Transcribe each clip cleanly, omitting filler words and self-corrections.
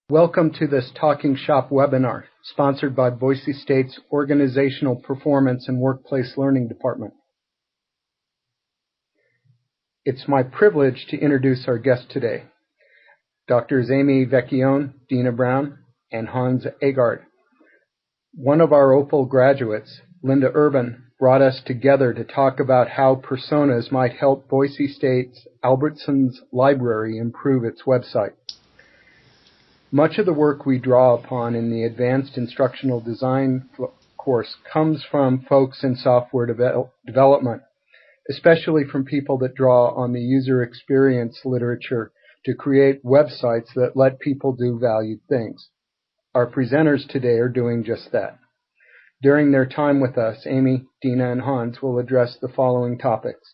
Welcome to this Talking Shop webinar, sponsored by Boise State's Organizational Performance and Workplace Learning Department. It's my privilege to introduce our guest today, Drs. Amy Vecchione, Deana Brown, and Hans Aagard. One of our OPWL graduates, Linda Urban, brought us together to talk about how personas might help Boise State's Albertsons Library improve its website. Much of the work we draw upon in the Advanced Instructional Design course comes from folks in software development, especially from people that draw on the user experience literature to create websites that let people do valued things. Our presenters today are doing just that. During their time with us, Amy, Deana, and Hans will address the following topics.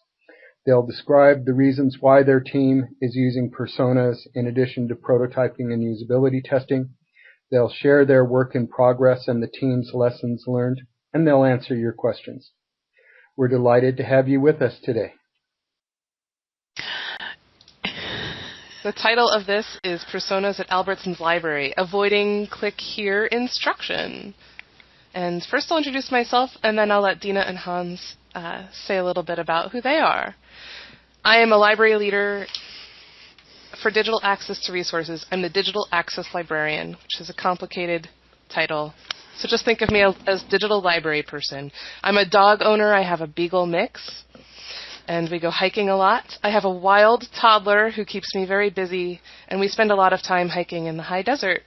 They'll describe the reasons why their team is using personas in addition to prototyping and usability testing. They'll share their work in progress and the team's lessons learned, and they'll answer your questions. We're delighted to have you with us today. The title of this is Personas at Albertsons Library, Avoiding Click Here Instruction. And first I'll introduce myself, and then I'll let Deana and Hans say a little bit about who they are. I am a library leader for digital access to resources. I'm the Digital Access Librarian, which is a complicated title. So just think of me as digital library person. I'm a dog owner. I have a beagle mix, and we go hiking a lot. I have a wild toddler who keeps me very busy, and we spend a lot of time hiking in the high desert.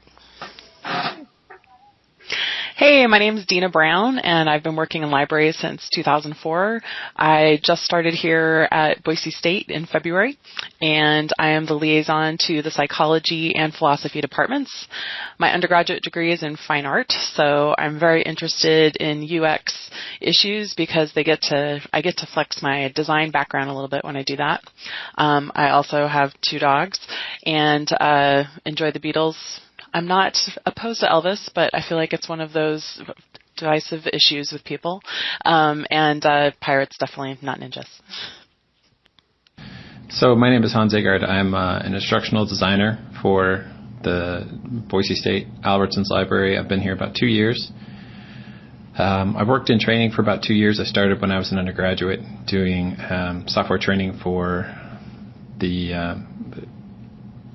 Hey, my name is Deana Brown, and I've been working in libraries since 2004. I just started here at Boise State in February, and I am the liaison to the psychology and philosophy departments. My undergraduate degree is in fine art, so I'm very interested in UX issues because I get to flex my design background a little bit when I do that. I also have 2 dogs and enjoy the Beatles. I'm not opposed to Elvis, but I feel like it's one of those divisive issues with people. And pirates, definitely not ninjas. So my name is Hans Aagard. I'm an instructional designer for the Boise State Albertsons Library. I've been here about 2 years. I've worked in training for about 2 years. I started when I was an undergraduate doing software training for the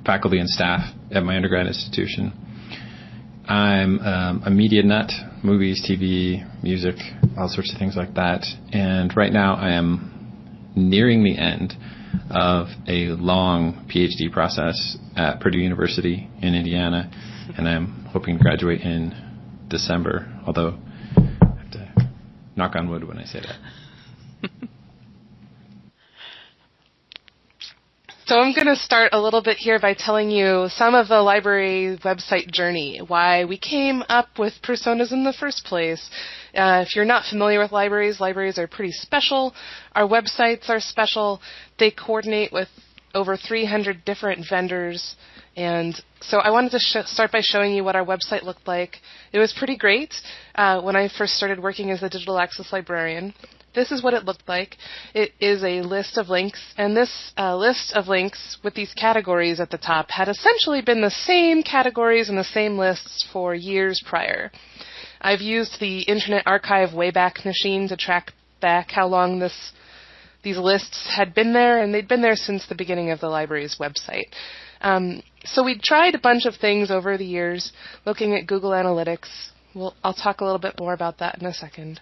faculty and staff at my undergrad institution. I'm a media nut, movies, TV, music, all sorts of things like that. And right now I am nearing the end of a long PhD process at Purdue University in Indiana, and I'm hoping to graduate in December, although I have to knock on wood when I say that. So I'm going to start a little bit here by telling you some of the library website journey, why we came up with personas in the first place. If you're not familiar with libraries are pretty special. Our websites are special. They coordinate with over 300 different vendors. And so I wanted to start by showing you what our website looked like. It was pretty great when I first started working as a digital access librarian. This is what it looked like. It is a list of links, and this list of links with these categories at the top had essentially been the same categories and the same lists for years prior. I've used the Internet Archive Wayback Machine to track back how long these lists had been there, and they'd been there since the beginning of the library's website. So we tried a bunch of things over the years, looking at Google Analytics. I'll talk a little bit more about that in a second.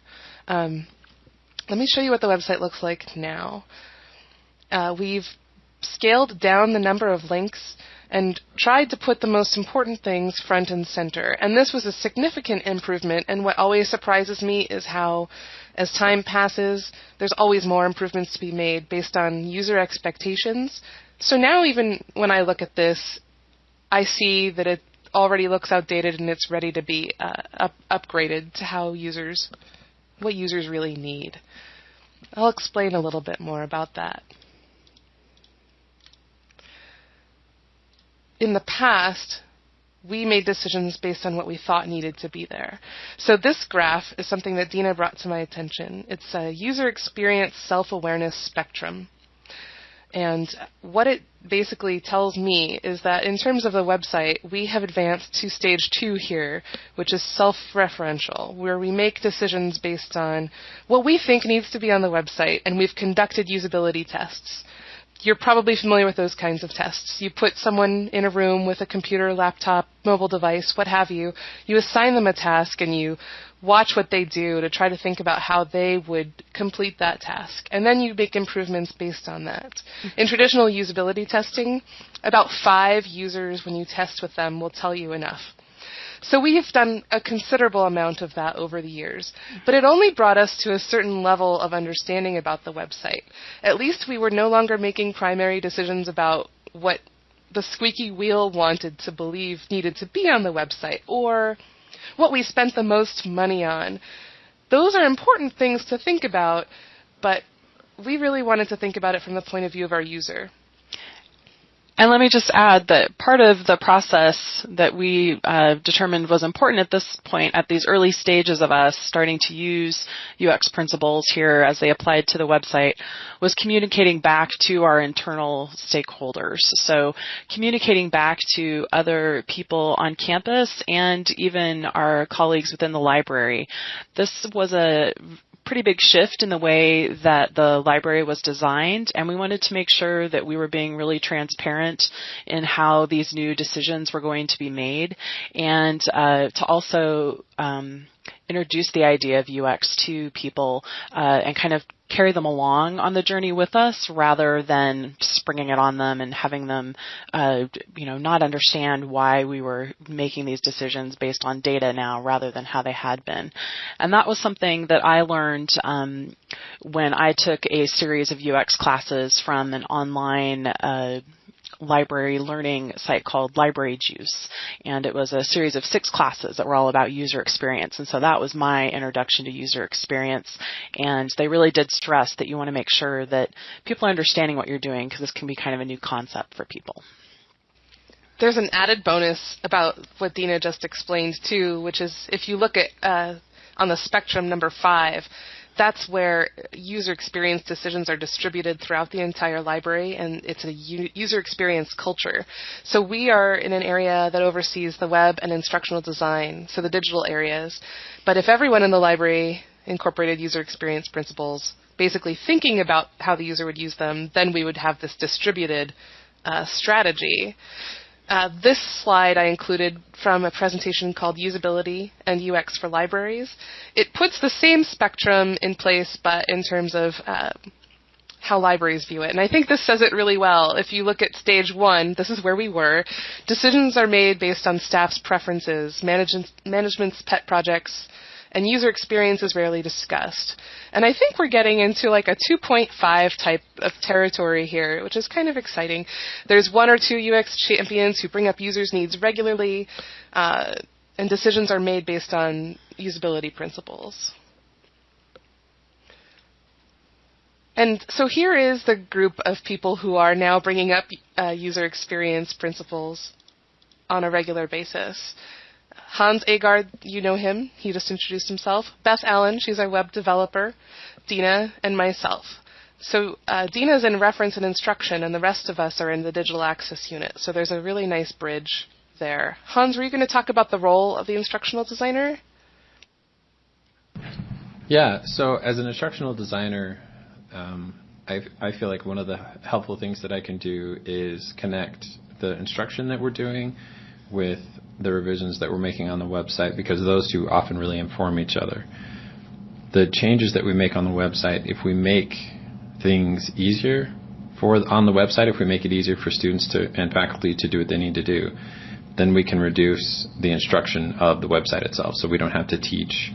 Let me show you what the website looks like now. We've scaled down the number of links and tried to put the most important things front and center. And this was a significant improvement, and what always surprises me is how, as time passes, there's always more improvements to be made based on user expectations. So now even when I look at this, I see that it already looks outdated and it's ready to be upgraded to what users really need. I'll explain a little bit more about that. In the past, we made decisions based on what we thought needed to be there. So this graph is something that Deana brought to my attention. It's a user experience self-awareness spectrum. And what it basically tells me is that in terms of the website, we have advanced to stage 2 here, which is self-referential, where we make decisions based on what we think needs to be on the website, and we've conducted usability tests. You're probably familiar with those kinds of tests. You put someone in a room with a computer, laptop, mobile device, what have you. You assign them a task and you watch what they do to try to think about how they would complete that task. And then you make improvements based on that. In traditional usability testing, about 5 users, when you test with them, will tell you enough. So we have done a considerable amount of that over the years, but it only brought us to a certain level of understanding about the website. At least we were no longer making primary decisions about what the squeaky wheel wanted to believe needed to be on the website, or what we spent the most money on. Those are important things to think about, but we really wanted to think about it from the point of view of our user. And let me just add that part of the process that we determined was important at this point, at these early stages of us starting to use UX principles here as they applied to the website, was communicating back to our internal stakeholders. So communicating back to other people on campus and even our colleagues within the library. This was a pretty big shift in the way that the library was designed, and we wanted to make sure that we were being really transparent in how these new decisions were going to be made, and to also introduce the idea of UX to people and kind of carry them along on the journey with us rather than springing it on them and having them, not understand why we were making these decisions based on data now rather than how they had been. And that was something that I learned when I took a series of UX classes from an online library learning site called Library Juice, and it was a series of 6 classes that were all about user experience, and so that was my introduction to user experience. And they really did stress that you want to make sure that people are understanding what you're doing, because this can be kind of a new concept for people. There's an added bonus about what Deana just explained too, which is if you look at on the spectrum number 5, that's where user experience decisions are distributed throughout the entire library, and it's a user experience culture. So we are in an area that oversees the web and instructional design, so the digital areas. But if everyone in the library incorporated user experience principles, basically thinking about how the user would use them, then we would have this distributed strategy. This slide I included from a presentation called Usability and UX for Libraries. It puts the same spectrum in place, but in terms of how libraries view it. And I think this says it really well. If you look at stage 1, this is where we were. Decisions are made based on staff's preferences, management's pet projects, and user experience is rarely discussed. And I think we're getting into like a 2.5 type of territory here, which is kind of exciting. There's 1 or 2 UX champions who bring up users' needs regularly, and decisions are made based on usability principles. And so here is the group of people who are now bringing up user experience principles on a regular basis. Hans Aagard, you know him. He just introduced himself. Beth Allen, she's our web developer. Deana, and myself. So Deana's in reference and instruction, and the rest of us are in the digital access unit. So there's a really nice bridge there. Hans, were you going to talk about the role of the instructional designer? Yeah, so as an instructional designer, I feel like one of the helpful things that I can do is connect the instruction that we're doing with the revisions that we're making on the website, because those two often really inform each other. The changes that we make on the website, if we make things easier on the website, if we make it easier for students and faculty to do what they need to do, then we can reduce the instruction of the website itself. So we don't have to teach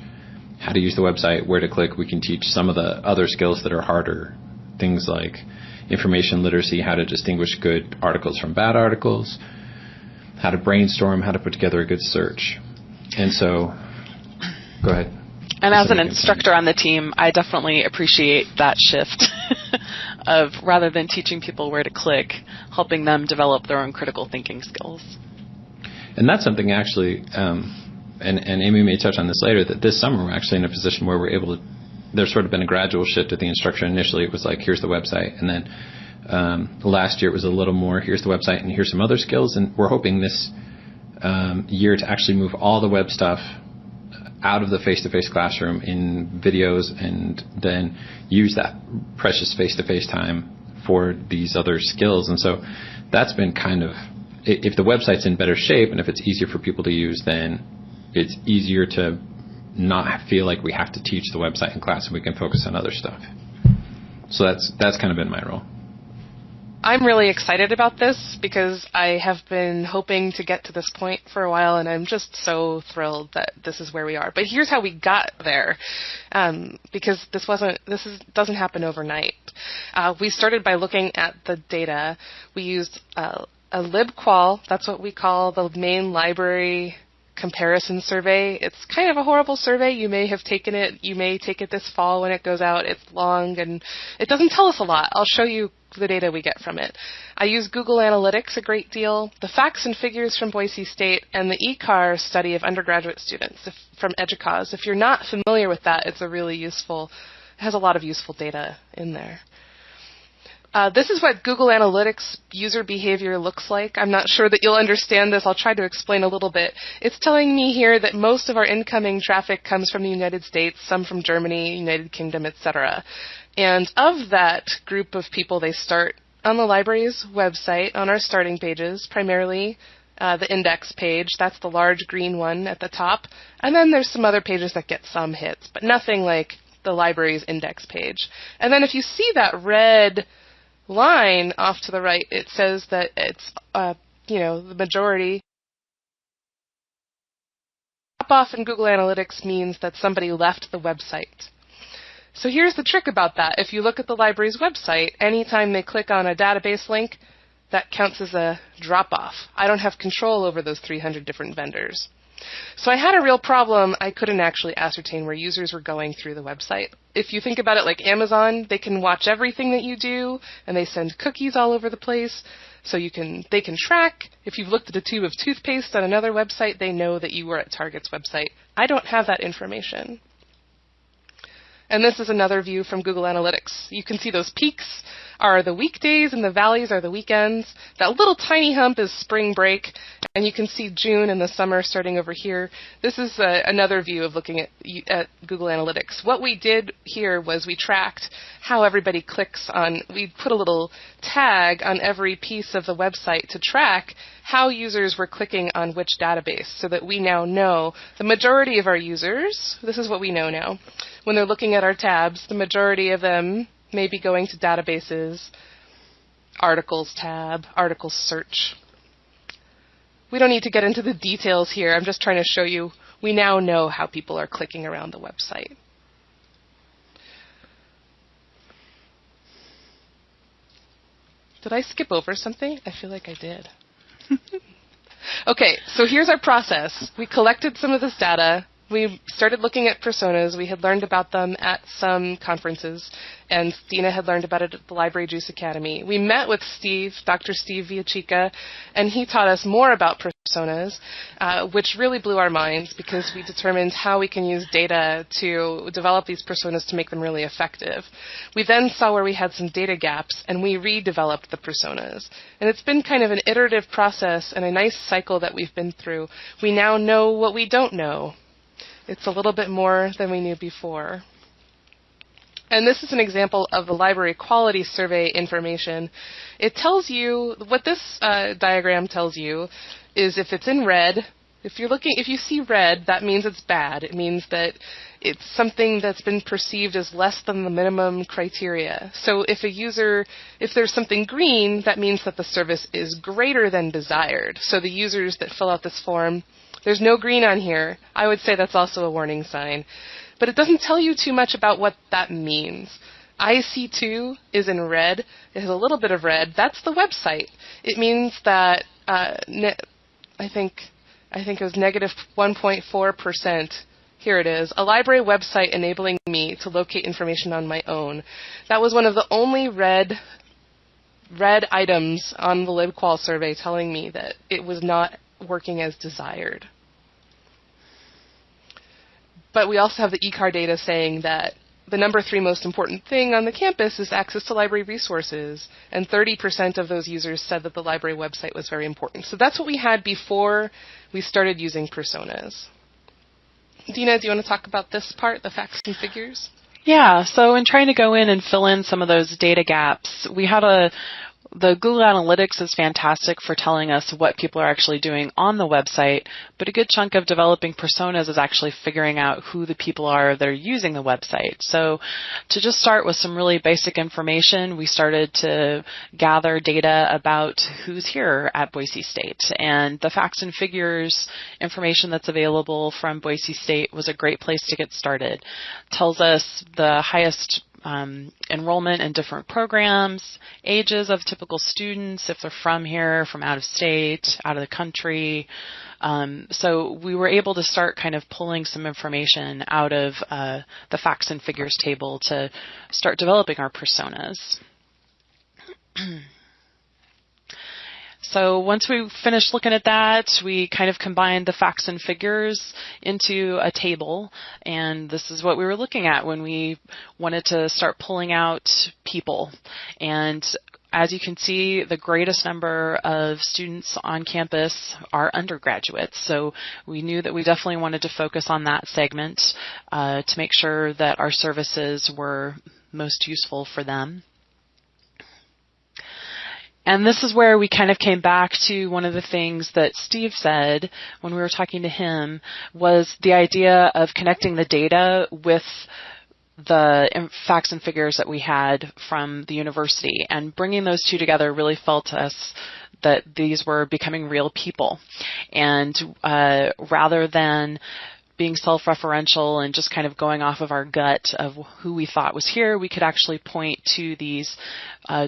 how to use the website, where to click. We can teach some of the other skills that are harder, things like information literacy, how to distinguish good articles from bad articles, how to brainstorm, how to put together a good search. And so, go ahead. And as an instructor on the team, I definitely appreciate that shift of, rather than teaching people where to click, helping them develop their own critical thinking skills. And that's something actually, and Amy may touch on this later, that this summer we're actually in a position where we're able to, there's sort of been a gradual shift of the instruction. Initially it was like, here's the website, and then Last year it was a little more, here's the website and here's some other skills, and we're hoping this year to actually move all the web stuff out of the face-to-face classroom in videos and then use that precious face-to-face time for these other skills. And so that's been kind of, if the website's in better shape and if it's easier for people to use, then it's easier to not feel like we have to teach the website in class and we can focus on other stuff. So that's kind of been my role. I'm really excited about this because I have been hoping to get to this point for a while, and I'm just so thrilled that this is where we are. But here's how we got there, because this doesn't happen overnight. We started by looking at the data. We used a libqual. That's what we call the main library comparison survey. It's kind of a horrible survey. You may have taken it. You may take it this fall when it goes out. It's long and it doesn't tell us a lot. I'll show you the data we get from it. I use Google Analytics a great deal, the facts and figures from Boise State, and the Aagard study of undergraduate students from EDUCAUSE. If you're not familiar with that, it has a lot of useful data in there. This is what Google Analytics user behavior looks like. I'm not sure that you'll understand this. I'll try to explain a little bit. It's telling me here that most of our incoming traffic comes from the United States, some from Germany, United Kingdom, etc. And of that group of people, they start on the library's website, on our starting pages, primarily the index page. That's the large green one at the top. And then there's some other pages that get some hits, but nothing like the library's index page. And then if you see that red line off to the right, it says that it's, the majority. Drop-off in Google Analytics means that somebody left the website. So here's the trick about that. If you look at the library's website, anytime they click on a database link, that counts as a drop-off. I don't have control over those 300 different vendors. So I had a real problem. I couldn't actually ascertain where users were going through the website. If you think about it like Amazon, they can watch everything that you do, and they send cookies all over the place. So they can track. If you've looked at a tube of toothpaste on another website, they know that you were at Target's website. I don't have that information. And this is another view from Google Analytics. You can see those peaks are the weekdays and the valleys are the weekends. That little tiny hump is spring break, and you can see June and the summer starting over here. This is another view of looking at Google Analytics. What we did here was we tracked how everybody clicks on, we put a little tag on every piece of the website to track how users were clicking on which database, so that we now know the majority of our users, this is what we know now, when they're looking at our tabs, the majority of them may be going to databases, articles tab, articles search. We don't need to get into the details here. I'm just trying to show you we now know how people are clicking around the website. Did I skip over something? I feel like I did. Okay, so here's our process. We collected some of this data. We started looking at personas. We had learned about them at some conferences, and Deana had learned about it at the Library Juice Academy. We met with Dr. Steve Villachica, and he taught us more about personas, which really blew our minds because we determined how we can use data to develop these personas to make them really effective. We then saw where we had some data gaps, and we redeveloped the personas. And it's been kind of an iterative process and a nice cycle that we've been through. We now know what we don't know. It's a little bit more than we knew before. And this is an example of the library quality survey information. It tells you, what this diagram tells you is if it's in red, if you see red, that means it's bad. It means that it's something that's been perceived as less than the minimum criteria. So if there's something green, that means that the service is greater than desired. So the users that fill out this form, there's no green on here. I would say that's also a warning sign. But it doesn't tell you too much about what that means. IC2 is in red. It has a little bit of red. That's the website. It means that I think it was negative 1.4%. Here it is. A library website enabling me to locate information on my own. That was one of the only red items on the LibQual survey telling me that it was not working as desired. But we also have the Aagard data saying that the number 3 most important thing on the campus is access to library resources, and 30% of those users said that the library website was very important. So that's what we had before we started using personas. Deana, do you want to talk about this part, the facts and figures? Yeah, so in trying to go in and fill in some of those data gaps, we had the Google Analytics is fantastic for telling us what people are actually doing on the website, but a good chunk of developing personas is actually figuring out who the people are that are using the website. So to just start with some really basic information, we started to gather data about who's here at Boise State. And the facts and figures information that's available from Boise State was a great place to get started. It tells us the highest enrollment in different programs, ages of typical students, if they're from here, from out of state, out of the country. So we were able to start kind of pulling some information out of the facts and figures table to start developing our personas. So once we finished looking at that, we kind of combined the facts and figures into a table, and this is what we were looking at when we wanted to start pulling out people. And as you can see, the greatest number of students on campus are undergraduates, so we knew that we definitely wanted to focus on that segment to make sure that our services were most useful for them. And this is where we kind of came back to one of the things that Steve said when we were talking to him, was the idea of connecting the data with the facts and figures that we had from the university, and bringing those two together really felt to us that these were becoming real people. And rather than being self-referential and just kind of going off of our gut of who we thought was here, we could actually point to these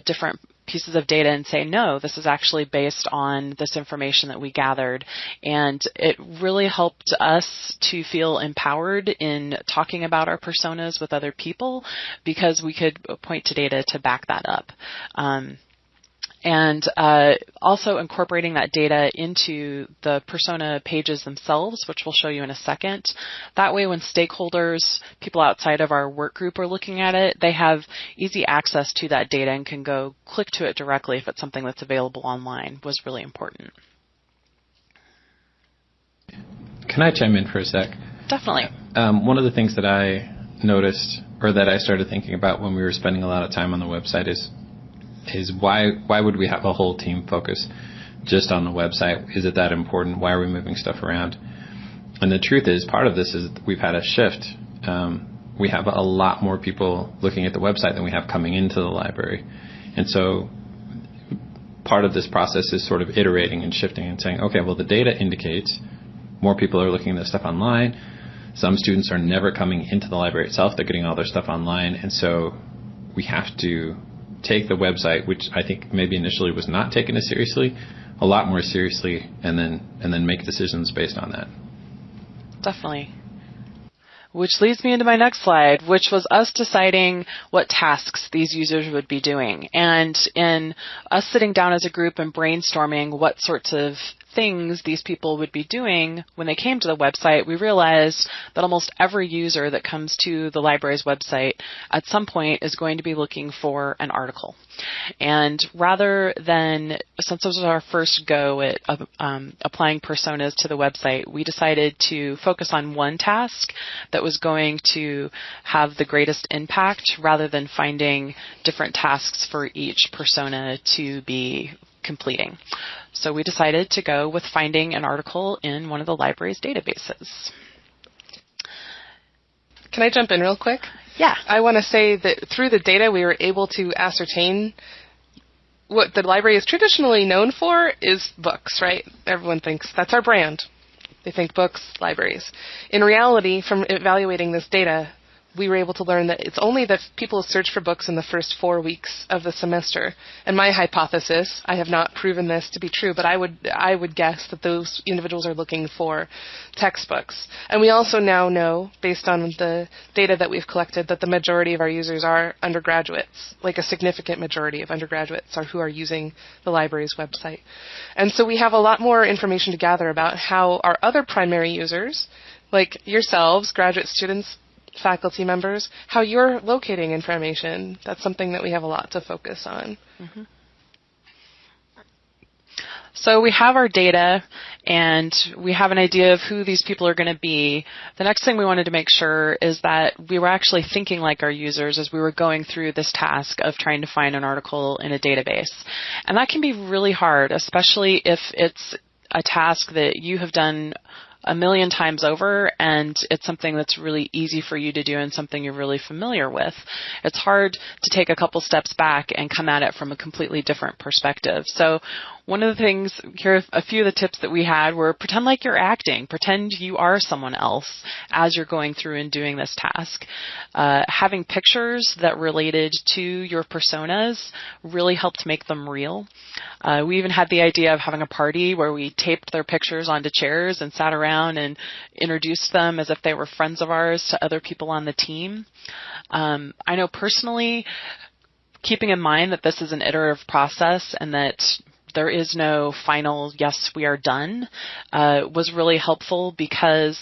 different pieces of data and say, no, this is actually based on this information that we gathered. And it really helped us to feel empowered in talking about our personas with other people, because we could point to data to back that up. And also incorporating that data into the persona pages themselves, which we'll show you in a second. That way, when stakeholders, people outside of our work group are looking at it, they have easy access to that data and can go click to it directly if it's something that's available online, was really important. Can I chime in for a sec? Definitely. One of the things that I noticed, or that I started thinking about when we were spending a lot of time on the website, is why would we have a whole team focus just on the website? Is it that important? Why are we moving stuff around? And the truth is, part of this is we've had a shift. We have a lot more people looking at the website than we have coming into the library. And so part of this process is sort of iterating and shifting and saying, okay, well, the data indicates more people are looking at this stuff online. Some students are never coming into the library itself. They're getting all their stuff online. And so we have to take the website, which I think maybe initially was not taken as seriously, a lot more seriously, and then make decisions based on that. Definitely. Which leads me into my next slide, which was us deciding what tasks these users would be doing. And in us sitting down as a group and brainstorming what sorts of things these people would be doing when they came to the website, we realized that almost every user that comes to the library's website at some point is going to be looking for an article. And rather than, since this was our first go at applying personas to the website, we decided to focus on one task that was going to have the greatest impact, rather than finding different tasks for each persona to be completing. So we decided to go with finding an article in one of the library's databases. Can I jump in real quick? Yeah. I want to say that through the data, we were able to ascertain what the library is traditionally known for is books, right? Everyone thinks that's our brand. They think books, libraries. In reality, from evaluating this data, we were able to learn that it's only that people search for books in the first 4 weeks of the semester. And my hypothesis, I have not proven this to be true, but I would guess that those individuals are looking for textbooks. And we also now know, based on the data that we've collected, that the majority of our users are undergraduates, like a significant majority of undergraduates are who are using the library's website. And so we have a lot more information to gather about how our other primary users, like yourselves, graduate students, faculty members, how you're locating information. That's something that we have a lot to focus on. Mm-hmm. So we have our data, and we have an idea of who these people are going to be. The next thing we wanted to make sure is that we were actually thinking like our users as we were going through this task of trying to find an article in a database. And that can be really hard, especially if it's a task that you have done a million times over, and it's something that's really easy for you to do and something you're really familiar with. It's hard to take a couple steps back and come at it from a completely different perspective. So one of the things, here a few of the tips that we had were pretend like you're acting. Pretend you are someone else as you're going through and doing this task. Having pictures that related to your personas really helped make them real. We even had the idea of having a party where we taped their pictures onto chairs and sat around and introduced them as if they were friends of ours to other people on the team. I know personally, keeping in mind that this is an iterative process and that there is no final, yes, we are done, was really helpful because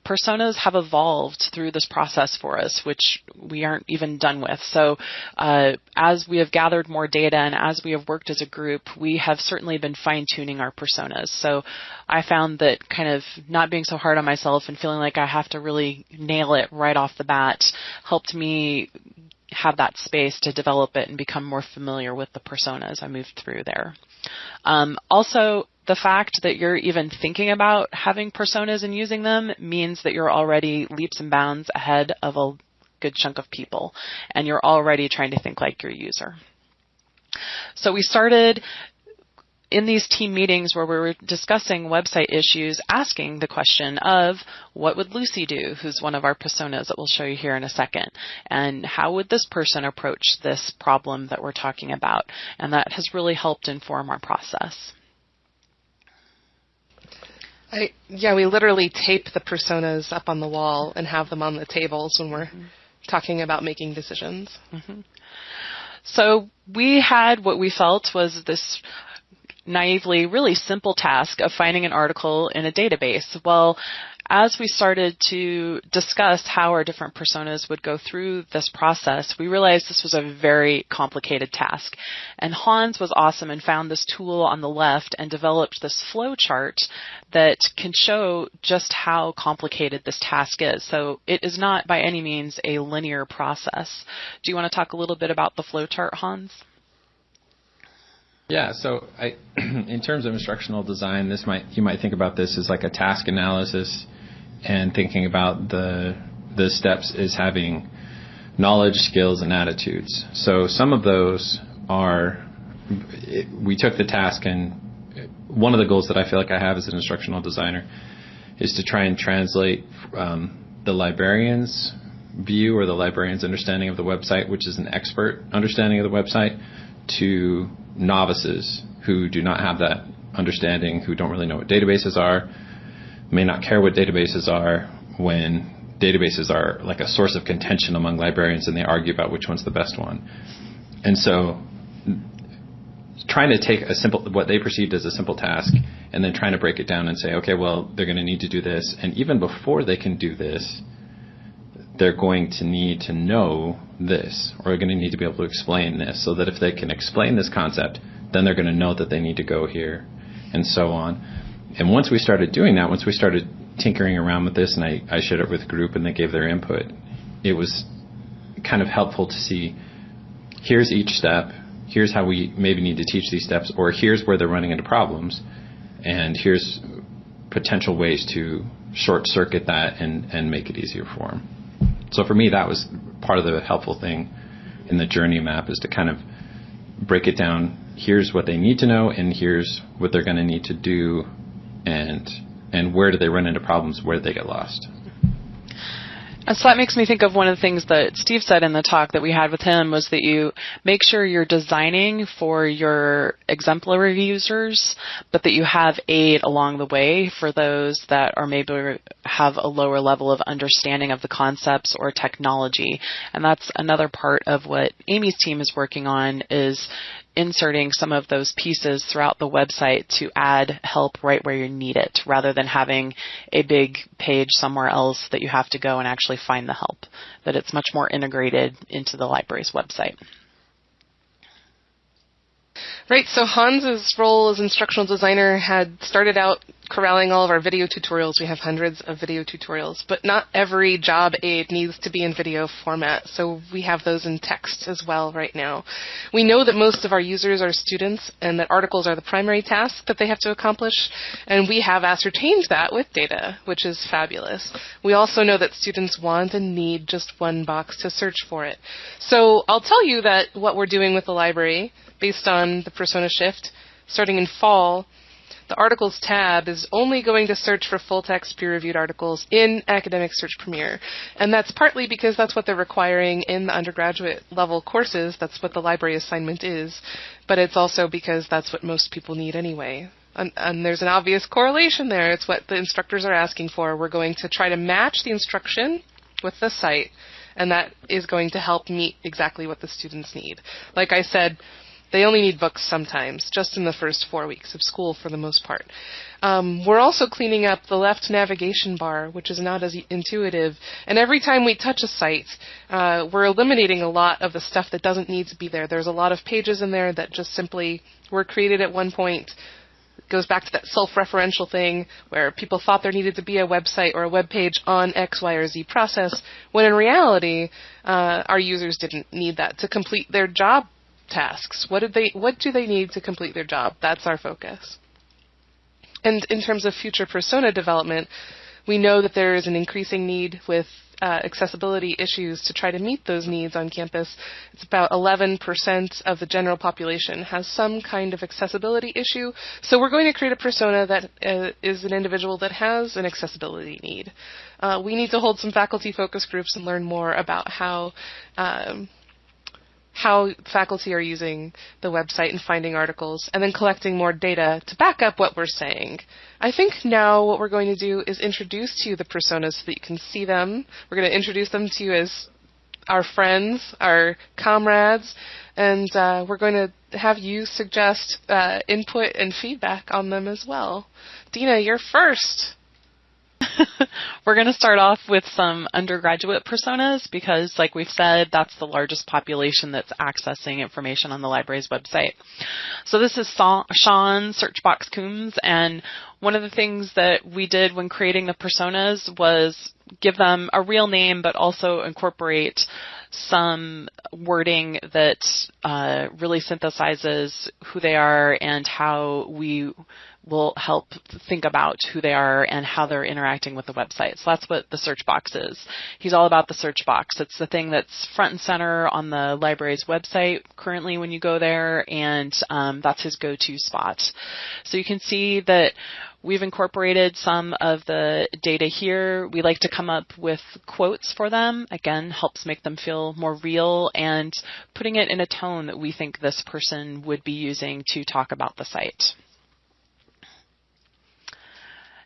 personas have evolved through this process for us, which we aren't even done with. So as we have gathered more data and as we have worked as a group, we have certainly been fine-tuning our personas. So I found that kind of not being so hard on myself and feeling like I have to really nail it right off the bat helped me have that space to develop it and become more familiar with the persona as I moved through there. Also, the fact that you're even thinking about having personas and using them means that you're already leaps and bounds ahead of a good chunk of people, and you're already trying to think like your user. So we started in these team meetings where we were discussing website issues, asking the question of, what would Lucy do, who's one of our personas that we'll show you here in a second, and how would this person approach this problem that we're talking about? And that has really helped inform our process. We literally tape the personas up on the wall and have them on the tables when we're talking about making decisions. Mm-hmm. So we had what we felt was this naively really simple task of finding an article in a database. Well, as we started to discuss how our different personas would go through this process, we realized this was a very complicated task. And Hans was awesome and found this tool on the left and developed this flow chart that can show just how complicated this task is. So it is not by any means a linear process. Do you want to talk a little bit about the flow chart, Hans? Yeah, so in terms of instructional design, you might think about this as like a task analysis, and thinking about the steps as having knowledge, skills, and attitudes. So some of those we took the task, and one of the goals that I feel like I have as an instructional designer is to try and translate the librarian's view or the librarian's understanding of the website, which is an expert understanding of the website, to novices who do not have that understanding, who don't really know what databases are, may not care what databases are, when databases are like a source of contention among librarians and they argue about which one's the best one. And so trying to take what they perceived as a simple task and then trying to break it down and say, okay, well, they're going to need to do this. And even before they can do this, they're going to need to know this, or are going to need to be able to explain this, so that if they can explain this concept, then they're going to know that they need to go here, and so on. And once we started doing that, once we started tinkering around with this, and I shared it with a group and they gave their input, it was kind of helpful to see, here's each step, here's how we maybe need to teach these steps, or here's where they're running into problems, and here's potential ways to short-circuit that and make it easier for them. So for me, that was part of the helpful thing in the journey map, is to kind of break it down. Here's what they need to know, and here's what they're going to need to do, and where do they run into problems, where do they get lost. And so that makes me think of one of the things that Steve said in the talk that we had with him, was that you make sure you're designing for your exemplary users, but that you have aid along the way for those that are maybe have a lower level of understanding of the concepts or technology. And that's another part of what Amy's team is working on, is inserting some of those pieces throughout the website to add help right where you need it, rather than having a big page somewhere else that you have to go and actually find the help, that it's much more integrated into the library's website. Right, so Hans's role as instructional designer had started out corralling all of our video tutorials. We have hundreds of video tutorials, but not every job aid needs to be in video format, so we have those in text as well right now. We know that most of our users are students and that articles are the primary task that they have to accomplish, and we have ascertained that with data, which is fabulous. We also know that students want and need just one box to search for it. So I'll tell you that what we're doing with the library, based on the persona shift, starting in fall, the Articles tab is only going to search for full-text peer-reviewed articles in Academic Search Premier. And that's partly because that's what they're requiring in the undergraduate level courses. That's what the library assignment is. But it's also because that's what most people need anyway. And there's an obvious correlation there. It's what the instructors are asking for. We're going to try to match the instruction with the site, and that is going to help meet exactly what the students need. Like I said, they only need books sometimes, just in the first 4 weeks of school for the most part. We're also cleaning up the left navigation bar, which is not as intuitive. And every time we touch a site, we're eliminating a lot of the stuff that doesn't need to be there. There's a lot of pages in there that just simply were created at one point. It goes back to that self-referential thing where people thought there needed to be a website or a web page on X, Y, or Z process, when in reality, our users didn't need that to complete their job tasks. What do they need to complete their job? That's our focus. And in terms of future persona development, we know that there is an increasing need with accessibility issues to try to meet those needs on campus. It's about 11% of the general population has some kind of accessibility issue. So we're going to create a persona that is an individual that has an accessibility need. We need to hold some faculty focus groups and learn more about how faculty are using the website and finding articles, and then collecting more data to back up what we're saying. I think now what we're going to do is introduce to you the personas so that you can see them. We're going to introduce them to you as our friends, our comrades, and we're going to have you suggest input and feedback on them as well. Deana, you're first. We're going to start off with some undergraduate personas because, like we've said, that's the largest population that's accessing information on the library's website. So this is Sean Searchbox Coombs, and one of the things that we did when creating the personas was give them a real name but also incorporate some wording that really synthesizes who they are and how we will help think about who they are and how they're interacting with the website. So that's what the search box is. He's all about the search box. It's the thing that's front and center on the library's website currently when you go there, and that's his go-to spot. So you can see that we've incorporated some of the data here. We like to come up with quotes for them. Again, helps make them feel more real and putting it in a tone that we think this person would be using to talk about the site.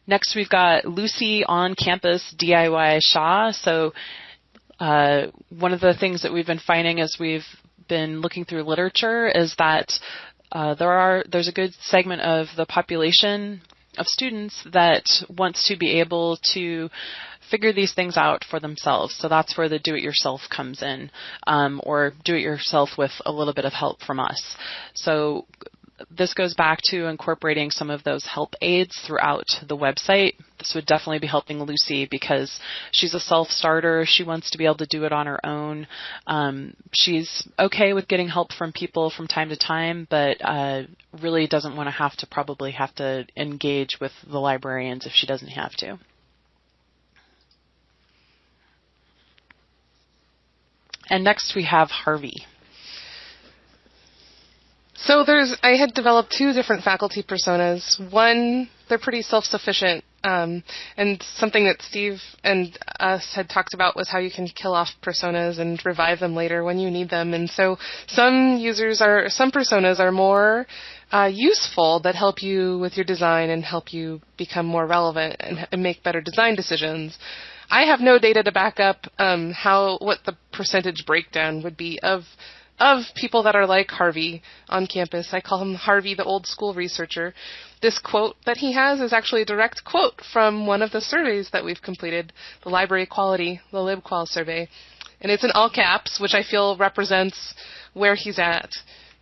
Next, we've got Lucy on campus DIY Shaw. So one of the things that we've been finding as we've been looking through literature is that there's a good segment of the population of students that wants to be able to figure these things out for themselves. So that's where the do-it-yourself comes in, or do-it-yourself with a little bit of help from us. So this goes back to incorporating some of those help aids throughout the website. This would definitely be helping Lucy because she's a self-starter. She wants to be able to do it on her own. She's okay with getting help from people from time to time, but really doesn't want to probably have to engage with the librarians if she doesn't have to. And next we have Harvey. So I had developed two different faculty personas. One, they're pretty self-sufficient, and something that Steve and us had talked about was how you can kill off personas and revive them later when you need them. And so some personas are more useful that help you with your design and help you become more relevant and make better design decisions. I have no data to back up what the percentage breakdown would be of of people that are like Harvey on campus. I call him Harvey, the old school researcher. This quote that he has is actually a direct quote from one of the surveys that we've completed, the Library Quality, the LibQual survey. And it's in all caps, which I feel represents where he's at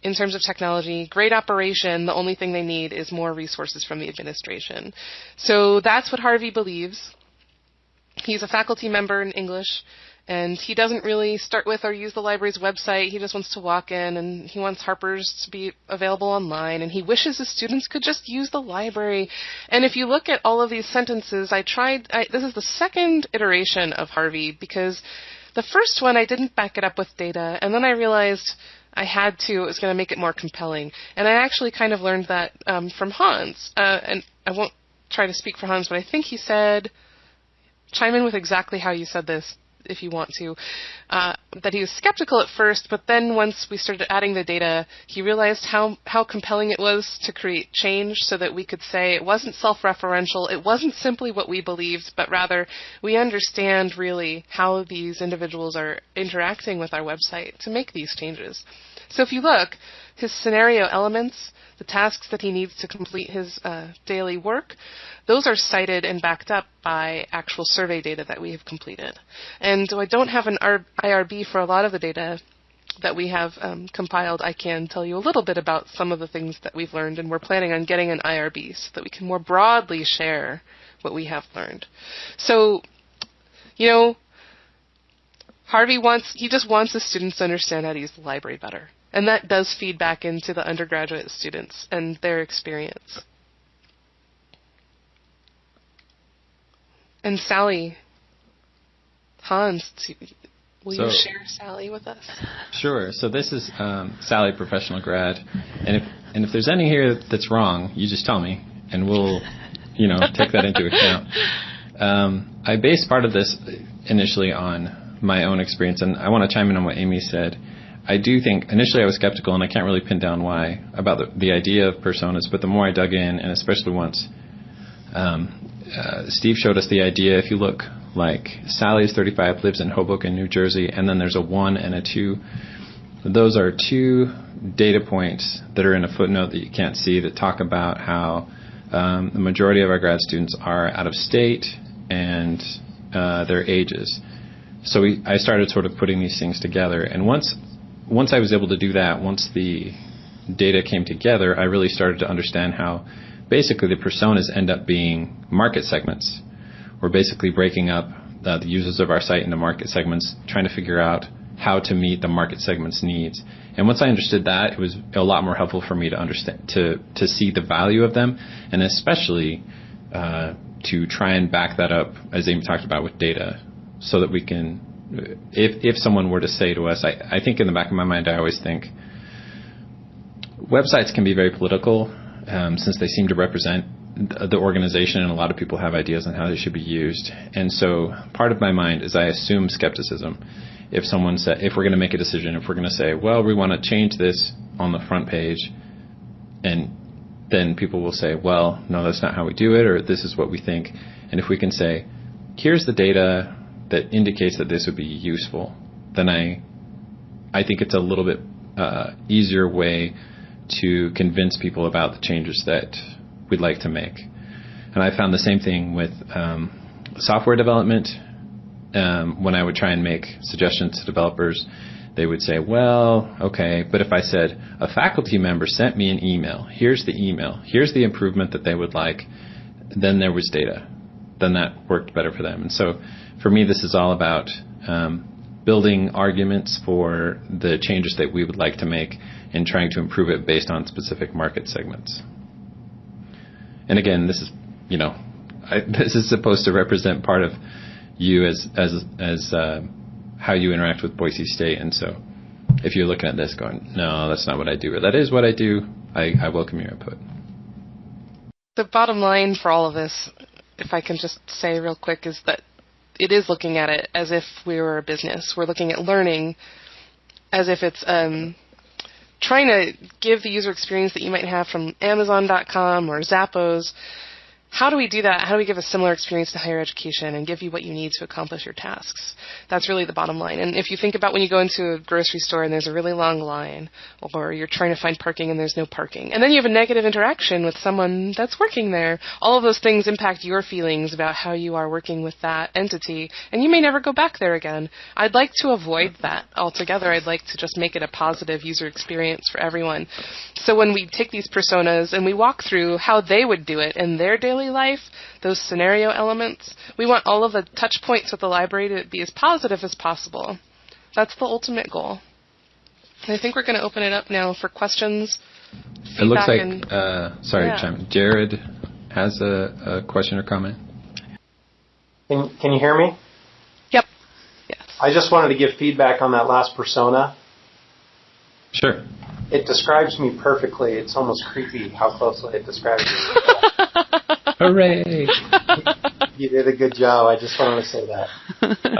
in terms of technology. Great operation. The only thing they need is more resources from the administration. So that's what Harvey believes. He's a faculty member in English, and he doesn't really start with or use the library's website. He just wants to walk in, and he wants Harper's to be available online, and he wishes his students could just use the library. And if you look at all of these sentences, this is the second iteration of Harvey, because the first one I didn't back it up with data, and then I realized I had to. It was going to make it more compelling. And I actually kind of learned that from Hans. And I won't try to speak for Hans, but I think he said, chime in with exactly how you said this if you want to, that he was skeptical at first, but then once we started adding the data, he realized how compelling it was to create change so that we could say it wasn't self-referential, it wasn't simply what we believed, but rather we understand really how these individuals are interacting with our website to make these changes. So if you look, his scenario elements, the tasks that he needs to complete his daily work, those are cited and backed up by actual survey data that we have completed. And though I don't have an IRB for a lot of the data that we have compiled, I can tell you a little bit about some of the things that we've learned, and we're planning on getting an IRB so that we can more broadly share what we have learned. So, Harvey just wants the students to understand how to use the library better. And that does feed back into the undergraduate students and their experience. And Sally, Hans, will you share Sally with us? Sure. So this is Sally, professional grad. And if there's any here that's wrong, you just tell me, and we'll, take that into account. I based part of this initially on my own experience, and I want to chime in on what Amy said. I do think initially I was skeptical, and I can't really pin down why, about the idea of personas, but the more I dug in, and especially once Steve showed us the idea, if you look, like Sally's 35, lives in Hoboken, New Jersey, and then there's a 1 and a 2. Those are 2 data points that are in a footnote that you can't see that talk about how the majority of our grad students are out of state and their ages. So I started sort of putting these things together, and once I was able to do that, once the data came together, I really started to understand how basically the personas end up being market segments. We're basically breaking up the users of our site into market segments, trying to figure out how to meet the market segment's needs. And once I understood that, it was a lot more helpful for me to understand, to see the value of them, and especially to try and back that up, as Amy talked about, with data, so that we can, if someone were to say to us, I think in the back of my mind, I always think websites can be very political, since they seem to represent the organization, and a lot of people have ideas on how they should be used. And so part of my mind is I assume skepticism. If someone said, if we're going to make a decision, if we're going to say, well, we want to change this on the front page, and then people will say, well, no, that's not how we do it, or this is what we think. And if we can say, here's the data that indicates that this would be useful, then I think it's a little bit easier way to convince people about the changes that we'd like to make. And I found the same thing with software development. When I would try and make suggestions to developers, they would say, well, okay, but if I said a faculty member sent me an email, here's the improvement that they would like, then there was data. Then that worked better for them. And so for me, this is all about building arguments for the changes that we would like to make and trying to improve it based on specific market segments. And again, this is, this is supposed to represent part of you as how you interact with Boise State. And so if you're looking at this going, no, that's not what I do, or that is what I do, I welcome your input. The bottom line for all of this, if I can just say real quick, is that it is looking at it as if we were a business. We're looking at learning as if it's trying to give the user experience that you might have from Amazon.com or Zappos how do we do that? How do we give a similar experience to higher education and give you what you need to accomplish your tasks? That's really the bottom line. And if you think about when you go into a grocery store and there's a really long line, or you're trying to find parking and there's no parking, and then you have a negative interaction with someone that's working there, all of those things impact your feelings about how you are working with that entity, and you may never go back there again. I'd like to avoid that altogether. I'd like to just make it a positive user experience for everyone. So when we take these personas and we walk through how they would do it in their daily life, those scenario elements, we want all of the touch points with the library to be as positive as possible. That's the ultimate goal. And I think we're going to open it up now for questions. It looks like, Jared has a question or comment. Can you hear me? Yep. Yes. I just wanted to give feedback on that last persona. Sure. It describes me perfectly. It's almost creepy how closely it describes me. Hooray! You did a good job. I just wanted to say that.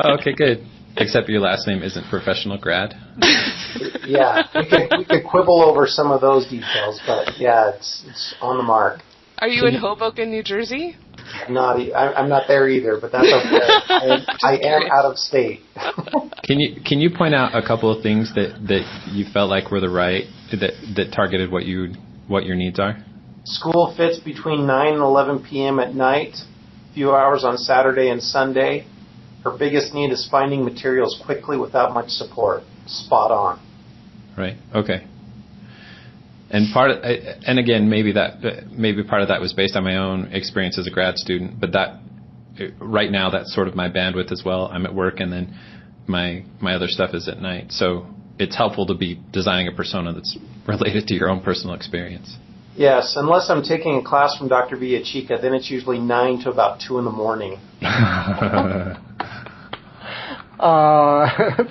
Oh, okay, good. Except your last name isn't professional grad. Yeah, we could quibble over some of those details, but yeah, it's on the mark. Are you in Hoboken, New Jersey? I'm not there either, but that's okay. I am out of state. Can you point out a couple of things that you felt like were that targeted what your needs are? School fits between 9 and 11 p.m. at night, a few hours on Saturday and Sunday. Her biggest need is finding materials quickly without much support. Spot on. Right. Okay. And again, maybe part of that was based on my own experience as a grad student, but right now that's sort of my bandwidth as well. I'm at work, and then my other stuff is at night. So it's helpful to be designing a persona that's related to your own personal experience. Yes, unless I'm taking a class from Dr. Villachica, then it's usually 9 to about 2 in the morning.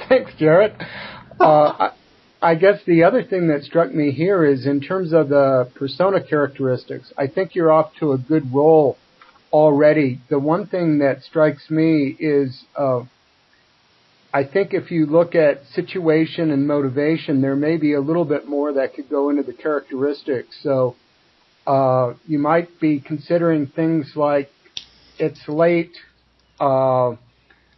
Thanks, Jarrett. I guess the other thing that struck me here is in terms of the persona characteristics, I think you're off to a good roll already. The one thing that strikes me is I think if you look at situation and motivation, there may be a little bit more that could go into the characteristics. So you might be considering things like it's late,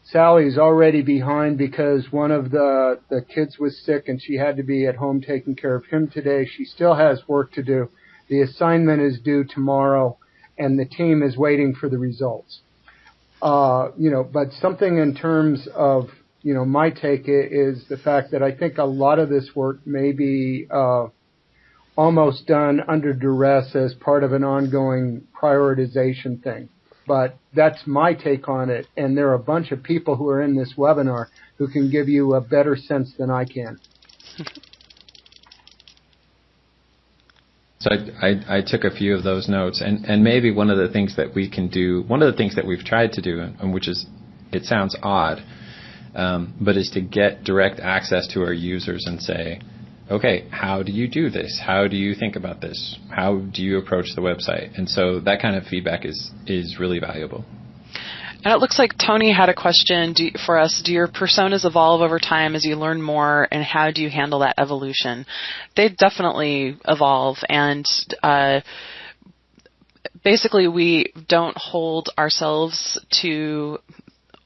Sally's already behind because one of the kids was sick and she had to be at home taking care of him today. She still has work to do. The assignment is due tomorrow, and the team is waiting for the results. But something in terms of, my take is the fact that I think a lot of this work may be almost done under duress as part of an ongoing prioritization thing. But that's my take on it, and there are a bunch of people who are in this webinar who can give you a better sense than I can. So I took a few of those notes, and maybe one of the things that we can do, one of the things that we've tried to do, and which is, it sounds odd, but is to get direct access to our users and say, okay, how do you do this? How do you think about this? How do you approach the website? And so that kind of feedback is really valuable. And it looks like Tony had a question for us. Do your personas evolve over time as you learn more, and how do you handle that evolution? They definitely evolve, and basically we don't hold ourselves to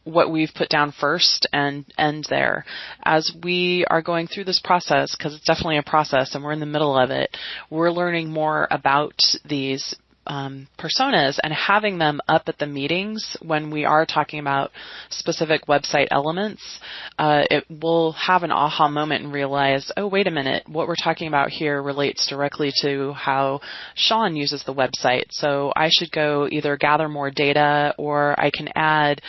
what we've put down first and end there. As we are going through this process, because it's definitely a process and we're in the middle of it, we're learning more about these personas and having them up at the meetings when we are talking about specific website elements. It will have an aha moment and realize, oh, wait a minute, what we're talking about here relates directly to how Sean uses the website. So I should go either gather more data, or I can add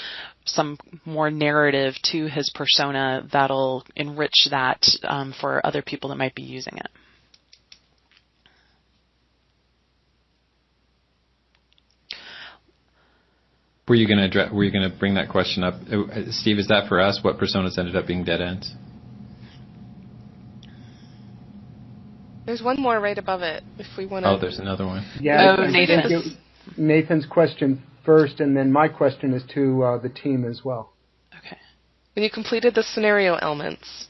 some more narrative to his persona that'll enrich that for other people that might be using it. Were you going to bring that question up, Steve? Is that for us? What personas ended up being dead ends? There's one more right above it. If we want to. Oh, there's another one. Yeah, Nathan's question first, and then my question is to the team as well. Okay. When you completed the scenario elements,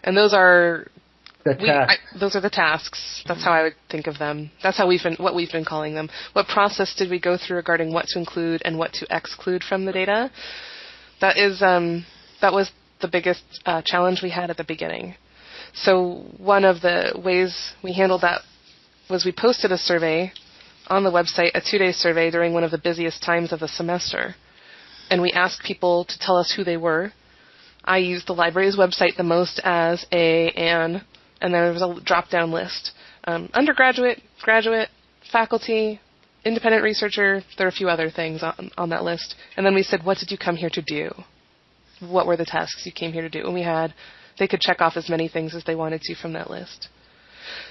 and those are Those are the tasks. That's how I would think of them. That's how what we've been calling them. What process did we go through regarding what to include and what to exclude from the data? That was the biggest challenge we had at the beginning. So one of the ways we handled that was we posted a survey on the website, a 2-day survey during one of the busiest times of the semester. And we asked people to tell us who they were. I used the library's website the most as and there was a drop-down list. Undergraduate, graduate, faculty, independent researcher, there are a few other things on that list. And then we said, what did you come here to do? What were the tasks you came here to do? And they could check off as many things as they wanted to from that list.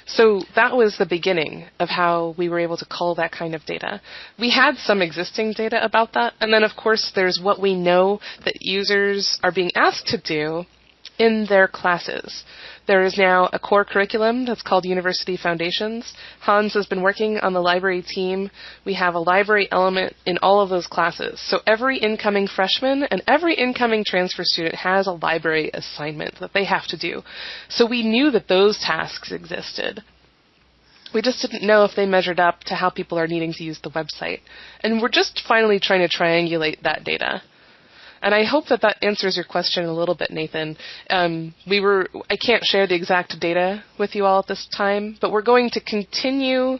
So that was the beginning of how we were able to cull that kind of data. We had some existing data about that, and then of course there's what we know that users are being asked to do in their classes. There is now a core curriculum that's called University Foundations. Hans has been working on the library team. We have a library element in all of those classes. So every incoming freshman and every incoming transfer student has a library assignment that they have to do. So we knew that those tasks existed. We just didn't know if they measured up to how people are needing to use the website. And we're just finally trying to triangulate that data. And I hope that answers your question a little bit, Nathan. I can't share the exact data with you all at this time, but we're going to continue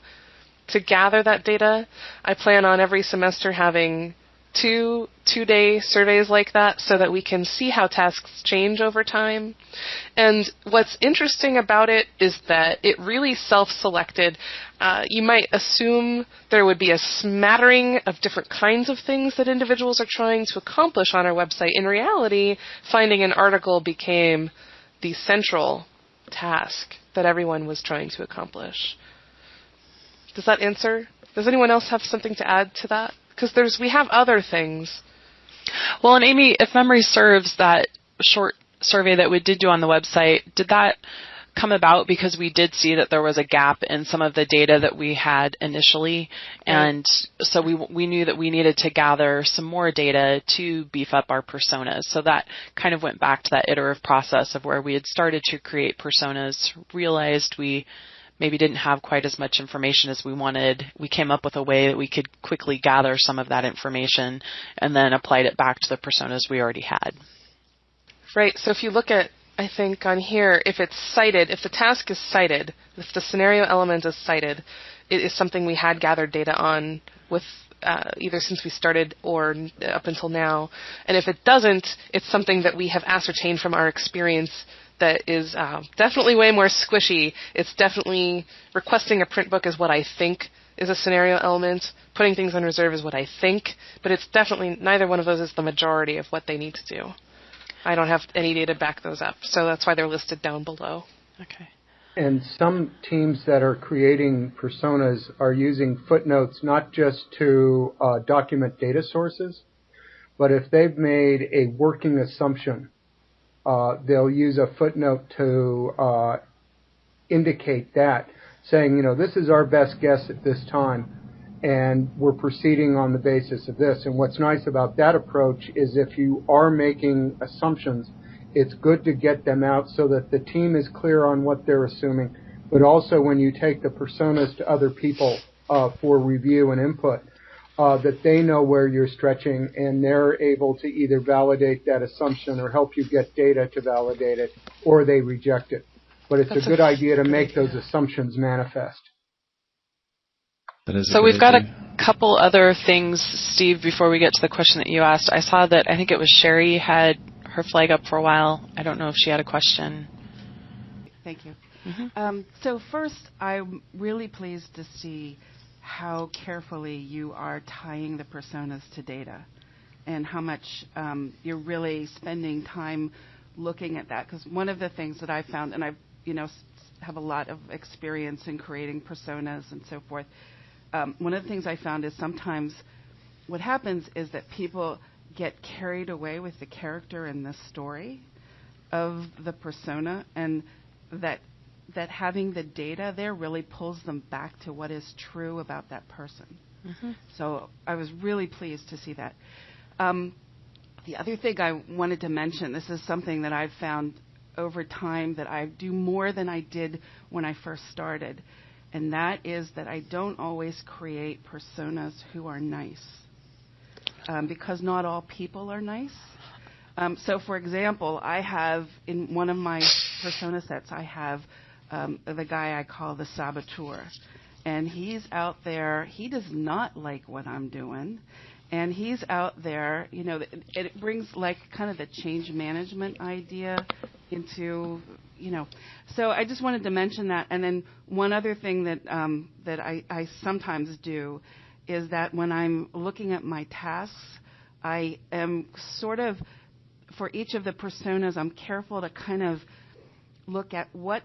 to gather that data. I plan on every semester having two-day surveys like that so that we can see how tasks change over time. And what's interesting about it is that it really self-selected. You might assume there would be a smattering of different kinds of things that individuals are trying to accomplish on our website. In reality, finding an article became the central task that everyone was trying to accomplish. Does that answer? Does anyone else have something to add to that? Because we have other things. Well, and Amy, if memory serves, that short survey that we did do on the website, did that come about because we did see that there was a gap in some of the data that we had initially, and so we knew that we needed to gather some more data to beef up our personas. So that kind of went back to that iterative process of where we had started to create personas, realized we maybe didn't have quite as much information as we wanted. We came up with a way that we could quickly gather some of that information and then applied it back to the personas we already had. Right. So if you look at, I think on here, if it's cited, if the task is cited, if the scenario element is cited, it is something we had gathered data on with either since we started or up until now. And if it doesn't, it's something that we have ascertained from our experience that is definitely way more squishy. It's definitely requesting a print book is what I think is a scenario element. Putting things on reserve is what I think. But it's definitely, neither one of those is the majority of what they need to do. I don't have any data to back those up. So that's why they're listed down below. Okay. And some teams that are creating personas are using footnotes not just to document data sources, but if they've made a working assumption, they'll use a footnote to indicate that, saying, this is our best guess at this time, and we're proceeding on the basis of this. And what's nice about that approach is if you are making assumptions, it's good to get them out so that the team is clear on what they're assuming, but also when you take the personas to other people for review and input, that they know where you're stretching and they're able to either validate that assumption or help you get data to validate it, or they reject it. But it's a good idea to make those assumptions manifest. So we've got a couple other things, Steve, before we get to the question that you asked. I saw that, I think it was Sherry had her flag up for a while. I don't know if she had a question. Thank you. Mm-hmm. So first, I'm really pleased to see how carefully you are tying the personas to data and how much you're really spending time looking at that. Because one of the things that I found, and I have a lot of experience in creating personas and so forth, one of the things I found is sometimes what happens is that people get carried away with the character and the story of the persona, and that having the data there really pulls them back to what is true about that person. Mm-hmm. So I was really pleased to see that. The other thing I wanted to mention, this is something that I've found over time that I do more than I did when I first started. And that is that I don't always create personas who are nice, because not all people are nice. So, for example, I have in one of my persona sets, I have the guy I call the saboteur. And he's out there. He does not like what I'm doing. And he's out there, it brings like kind of the change management idea into, So I just wanted to mention that. And then one other thing that I sometimes do is that when I'm looking at my tasks, I am sort of, for each of the personas, I'm careful to kind of look at what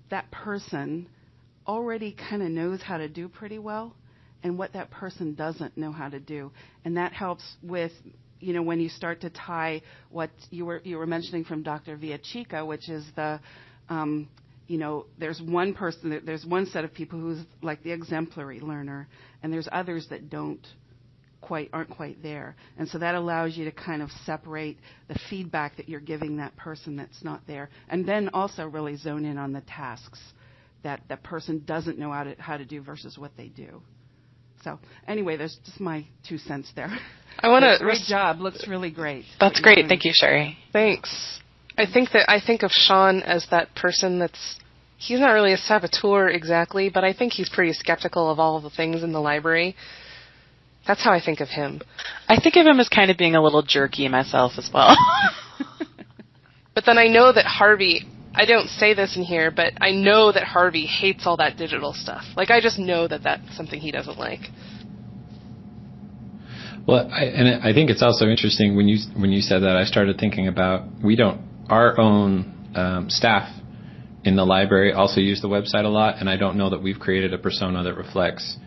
that person already kind of knows how to do pretty well, and what that person doesn't know how to do. And that helps with, when you start to tie what you were mentioning from Dr. Villachica, which is the, there's one person, there's one set of people who's like the exemplary learner, and there's others that aren't quite there. And so that allows you to kind of separate the feedback that you're giving that person that's not there, and then also really zone in on the tasks that that person doesn't know how to do versus what they do. So anyway, there's just my 2 cents there. I want to. Great job. Looks really great. That's great. Thank you, Sherry. Thanks. I think of Sean as that person he's not really a saboteur exactly, but I think he's pretty skeptical of all of the things in the library. That's how I think of him. I think of him as kind of being a little jerky myself as well. But then I know that Harvey, I don't say this in here, but I know that Harvey hates all that digital stuff. Like, I just know that that's something he doesn't like. Well, I think it's also interesting when you said that, I started thinking about our own staff in the library also use the website a lot, and I don't know that we've created a persona that reflects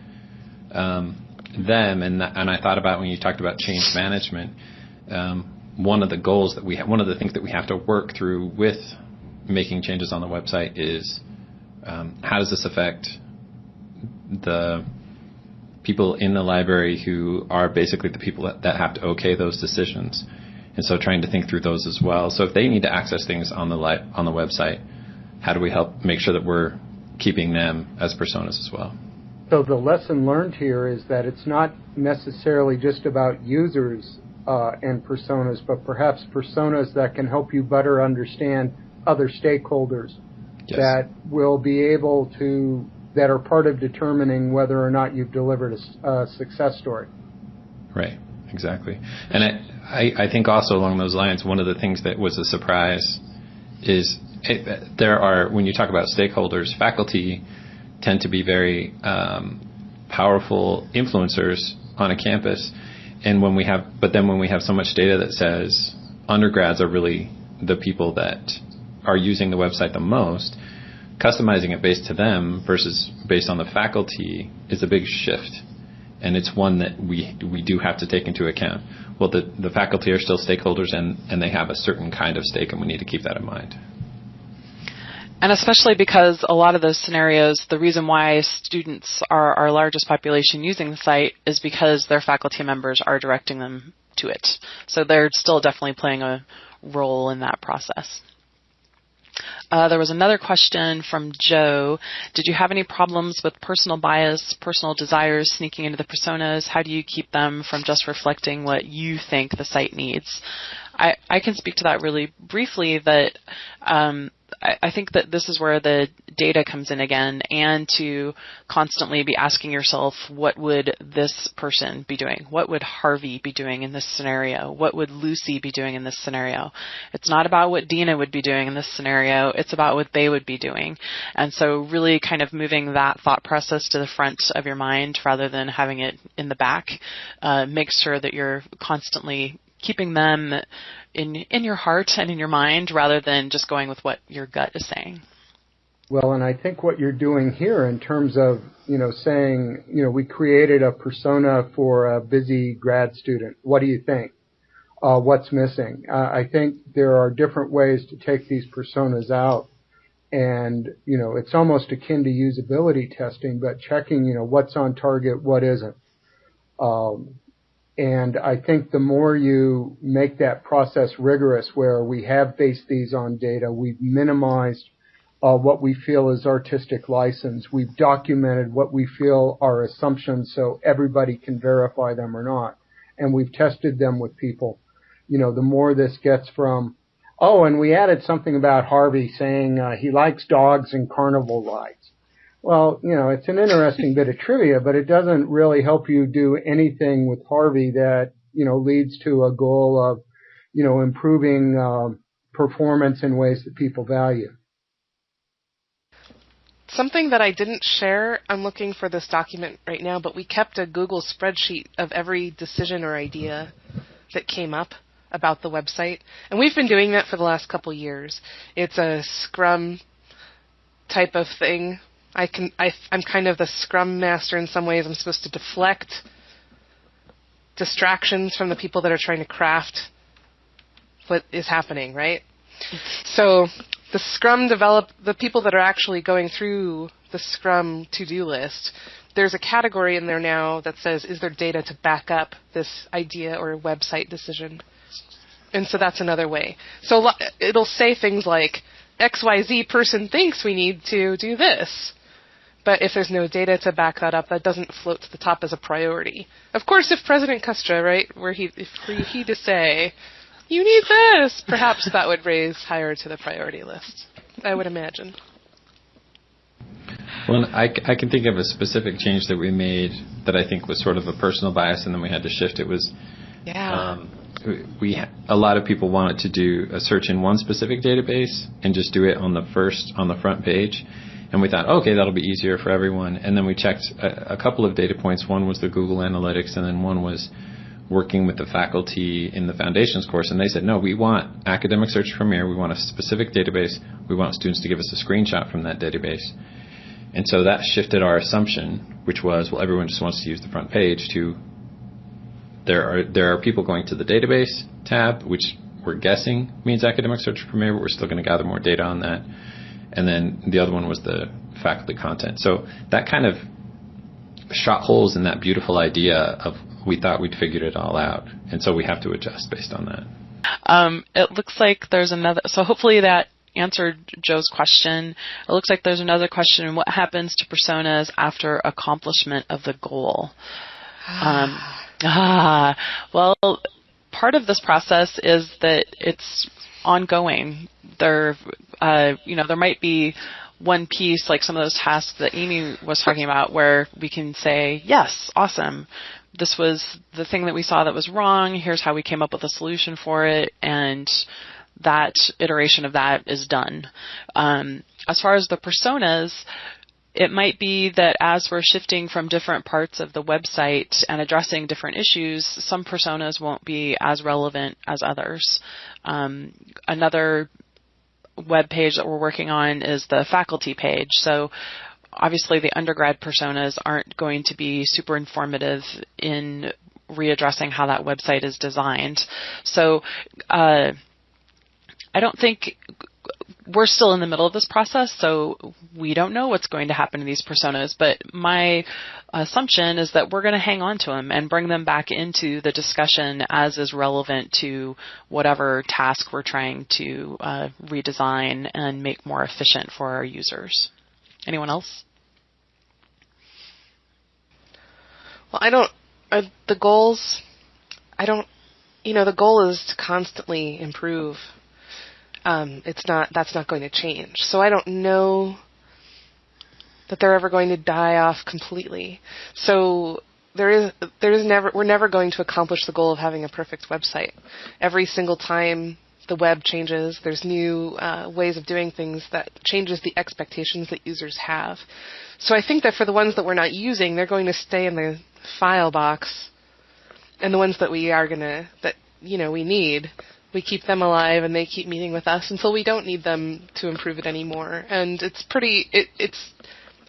them. And I thought about when you talked about change management, one of the goals that one of the things that we have to work through with making changes on the website is how does this affect the people in the library who are basically the people that have to okay those decisions, and so trying to think through those as well. So if they need to access things on the website, how do we help make sure that we're keeping them as personas as well? So the lesson learned here is that it's not necessarily just about users and personas, but perhaps personas that can help you better understand other stakeholders. Yes. That will be able to, that are part of determining whether or not you've delivered a success story. Right, exactly. And I think also along those lines, one of the things that was a surprise is when you talk about stakeholders, faculty tend to be very powerful influencers on a campus. And when we have so much data that says undergrads are really the people that are using the website the most, customizing it based to them versus based on the faculty is a big shift. And it's one that we do have to take into account. Well, the faculty are still stakeholders, and they have a certain kind of stake, and we need to keep that in mind. And especially because a lot of those scenarios, the reason why students are our largest population using the site is because their faculty members are directing them to it. So they're still definitely playing a role in that process. There was another question from Joe. Did you have any problems with personal bias, personal desires sneaking into the personas? How do you keep them from just reflecting what you think the site needs? I can speak to that really briefly, that I think that this is where the data comes in again, and to constantly be asking yourself, what would this person be doing? What would Harvey be doing in this scenario? What would Lucy be doing in this scenario? It's not about what Deana would be doing in this scenario. It's about what they would be doing. And so really kind of moving that thought process to the front of your mind rather than having it in the back makes sure that you're constantly keeping them in your heart and in your mind rather than just going with what your gut is saying. Well, and I think what you're doing here in terms of, saying, we created a persona for a busy grad student. What do you think? What's missing? I think there are different ways to take these personas out. And, it's almost akin to usability testing, but checking, what's on target, what isn't. And I think the more you make that process rigorous, where we have based these on data, we've minimized what we feel is artistic license, we've documented what we feel are assumptions so everybody can verify them or not, and we've tested them with people. The more this gets from, oh, and we added something about Harvey saying he likes dogs and carnival rides. Well, it's an interesting bit of trivia, but it doesn't really help you do anything with Harvey that, leads to a goal of, improving performance in ways that people value. Something that I didn't share, I'm looking for this document right now, but we kept a Google spreadsheet of every decision or idea that came up about the website. And we've been doing that for the last couple years. It's a Scrum type of thing. I'm kind of the Scrum master in some ways. I'm supposed to deflect distractions from the people that are trying to craft what is happening, right? So the people that are actually going through the Scrum to-do list, there's a category in there now that says, is there data to back up this idea or website decision? And so that's another way. So it'll say things like, XYZ person thinks we need to do this. But if there's no data to back that up, that doesn't float to the top as a priority. Of course, if President Kustra, right, if he to say, you need this, perhaps that would raise higher to the priority list, I would imagine. Well, I can think of a specific change that we made that I think was sort of a personal bias, and then we had to shift. It was, a lot of people wanted to do a search in one specific database and just do it on the front page. And we thought, okay, that'll be easier for everyone. And then we checked a couple of data points. One was the Google Analytics, and then one was working with the faculty in the Foundations course. And they said, no, we want Academic Search Premier. We want a specific database. We want students to give us a screenshot from that database. And so that shifted our assumption, which was, well, everyone just wants to use the front page, to there are people going to the database tab, which we're guessing means Academic Search Premier, but we're still going to gather more data on that. And then the other one was the faculty content. So that kind of shot holes in that beautiful idea of we thought we'd figured it all out. And so we have to adjust based on that. It looks like there's another. So hopefully that answered Joe's question. It looks like there's another question. What happens to personas after accomplishment of the goal? Well, part of this process is that it's ongoing. There might be one piece, like some of those tasks that Amy was talking about, where we can say, yes, awesome. This was the thing that we saw that was wrong. Here's how we came up with a solution for it. And that iteration of that is done. As far as the personas, it might be that as we're shifting from different parts of the website and addressing different issues, some personas won't be as relevant as others. Another web page that we're working on is the faculty page. So obviously the undergrad personas aren't going to be super informative in readdressing how that website is designed. So I don't think we're still in the middle of this process, so we don't know what's going to happen to these personas, but my assumption is that we're going to hang on to them and bring them back into the discussion as is relevant to whatever task we're trying to redesign and make more efficient for our users. Anyone else? Well, the goal is to constantly improve. That's not going to change. So I don't know that they're ever going to die off completely. So we're never going to accomplish the goal of having a perfect website. Every single time the web changes, there's new ways of doing things that changes the expectations that users have. So I think that for the ones that we're not using, they're going to stay in the file box, and the ones that we need, we keep them alive, and they keep meeting with us until we don't need them to improve it anymore. And it's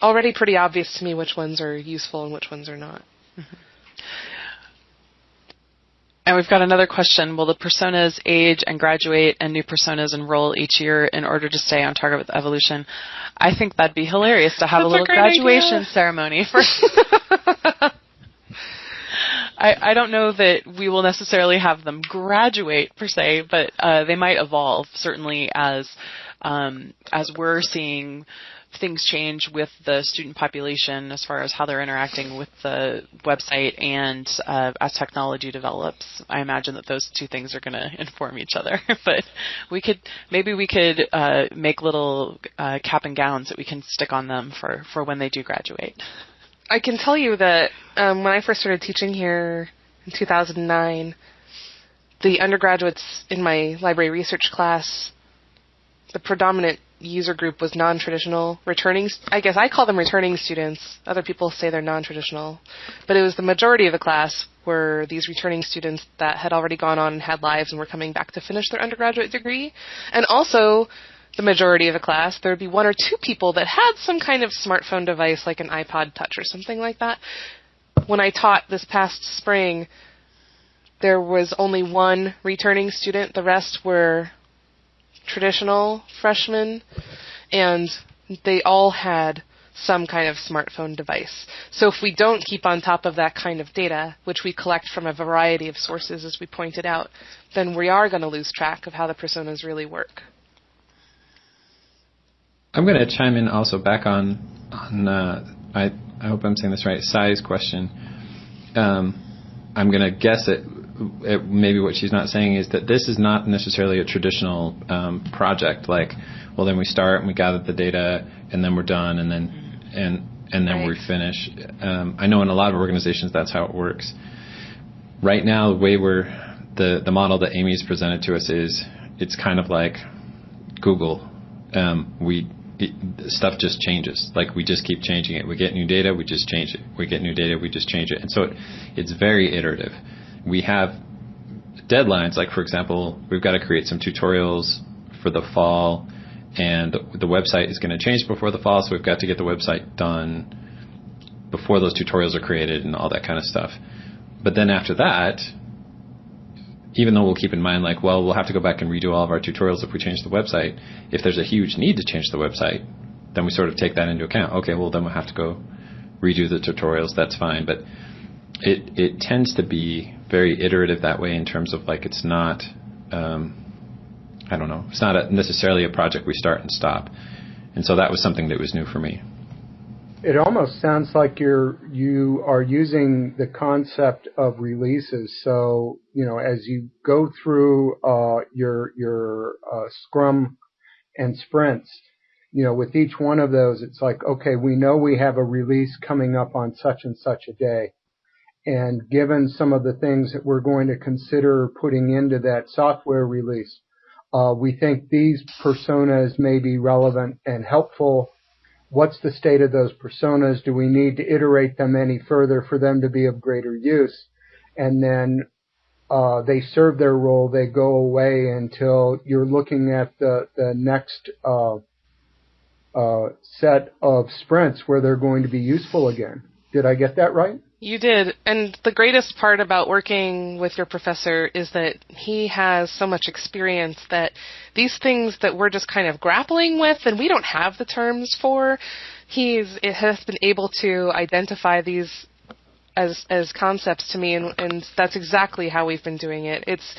already pretty obvious to me which ones are useful and which ones are not. Mm-hmm. And we've got another question. Will the personas age and graduate and new personas enroll each year in order to stay on target with evolution? I think that'd be hilarious to have a little graduation ceremony. I don't know that we will necessarily have them graduate per se, but they might evolve, certainly as we're seeing things change with the student population as far as how they're interacting with the website, and as technology develops. I imagine that those two things are going to inform each other. But we could make little cap and gowns that we can stick on them for when they do graduate. I can tell you that when I first started teaching here in 2009, the undergraduates in my library research class, the predominant user group was non-traditional, returning. I guess I call them returning students. Other people say they're non-traditional. But it was the majority of the class were these returning students that had already gone on and had lives and were coming back to finish their undergraduate degree. And also, the majority of the class, there would be one or two people that had some kind of smartphone device like an iPod Touch or something like that. When I taught this past spring, there was only one returning student. The rest were traditional freshmen, and they all had some kind of smartphone device. So if we don't keep on top of that kind of data, which we collect from a variety of sources, as we pointed out, then we are going to lose track of how the personas really work. I'm going to chime in also back on I hope I'm saying this right, Sai's question. I'm going to guess maybe what she's not saying is that this is not necessarily a traditional project. Like, well, then we start and we gather the data, and then we're done, and then right. We finish. I know in a lot of organizations that's how it works. Right now, the way the model that Amy's presented to us is it's kind of like Google. Stuff just changes. Like, we just keep changing it. We get new data, we just change it. We get new data, we just change it. And so it's very iterative. We have deadlines, like, for example, we've got to create some tutorials for the fall, and the website is going to change before the fall, so we've got to get the website done before those tutorials are created and all that kind of stuff. But then after that, even though we'll keep in mind, like, well, we'll have to go back and redo all of our tutorials if we change the website, if there's a huge need to change the website, then we sort of take that into account. Okay, well, then we'll have to go redo the tutorials. That's fine. But it tends to be very iterative that way, in terms of, like, it's not, I don't know, it's not necessarily a project we start and stop. And so that was something that was new for me. It almost sounds like you are using the concept of releases. So, as you go through your Scrum and sprints, with each one of those, it's like, okay, we know we have a release coming up on such and such a day. And given some of the things that we're going to consider putting into that software release, we think these personas may be relevant and helpful. What's the state of those personas? Do we need to iterate them any further for them to be of greater use? And then they serve their role, they go away until you're looking at the next set of sprints where they're going to be useful again. Did I get that right? You did. And the greatest part about working with your professor is that he has so much experience that these things that we're just kind of grappling with and we don't have the terms for, it has been able to identify these as concepts to me, and that's exactly how we've been doing it. It's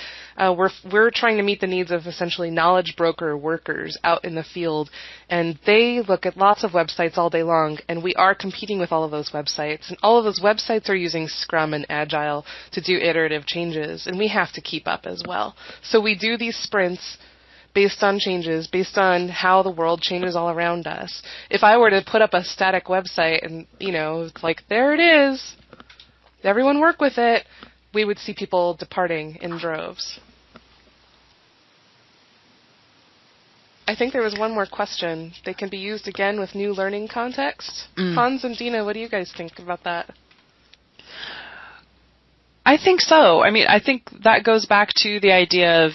we're trying to meet the needs of essentially knowledge broker workers out in the field, and they look at lots of websites all day long, and we are competing with all of those websites, and all of those websites are using Scrum and Agile to do iterative changes, and we have to keep up as well. So we do these sprints based on changes, based on how the world changes all around us. If I were to put up a static website and, like, there it is, everyone work with it, we would see people departing in droves. I think there was one more question. They can be used again with new learning context. Hans and Deana, what do you guys think about that? I think so. I think that goes back to the idea of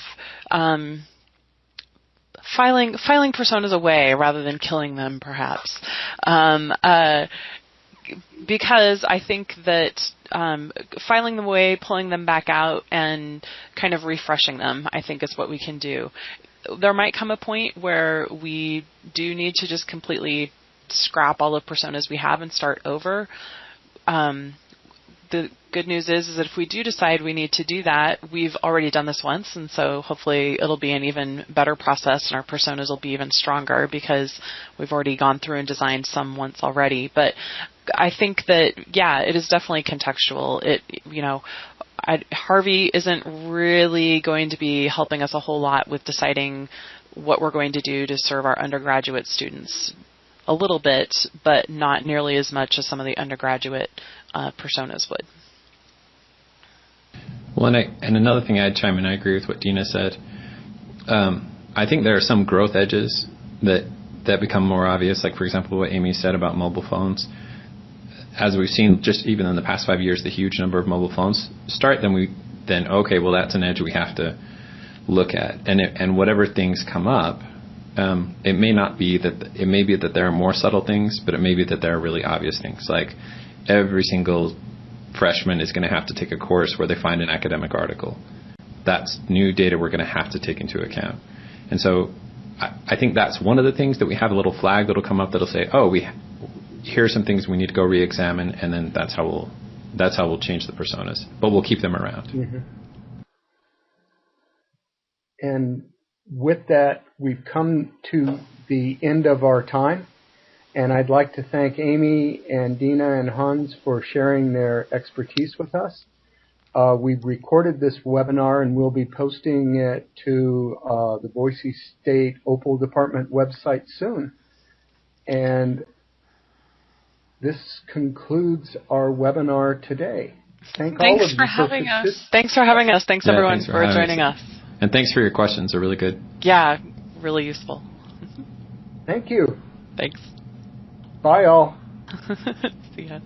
filing personas away rather than killing them, perhaps. Because I think that filing them away, pulling them back out, and kind of refreshing them, I think, is what we can do. There might come a point where we do need to just completely scrap all the personas we have and start over. the good news is that if we do decide we need to do that, we've already done this once, and so hopefully it'll be an even better process and our personas will be even stronger because we've already gone through and designed some once already. But I think that, yeah, it is definitely contextual. Harvey isn't really going to be helping us a whole lot with deciding what we're going to do to serve our undergraduate students. A little bit, but not nearly as much as some of the undergraduate personas would. Well, and another thing I'd chime in, I agree with what Deana said. I think there are some growth edges that become more obvious, like, for example, what Amy said about mobile phones. As we've seen just even in the past 5 years, the huge number of mobile phones start, then okay, well, that's an edge we have to look at. And whatever things come up, it may be that there are more subtle things, but it may be that there are really obvious things. Like every single freshman is going to have to take a course where they find an academic article. That's new data we're going to have to take into account. And so I think that's one of the things that we have a little flag that'll come up that'll say, here are some things we need to go re-examine, and then that's how we'll change the personas. But we'll keep them around. Mm-hmm. And with that, we've come to the end of our time, and I'd like to thank Amy and Deana and Hans for sharing their expertise with us. We've recorded this webinar, and we'll be posting it to the Boise State OPWL Department website soon. And this concludes our webinar today. Thanks for having us. Thanks everyone for joining us. And thanks for your questions. They're really good. Yeah, really useful. Thank you. Thanks. Bye, all. See ya.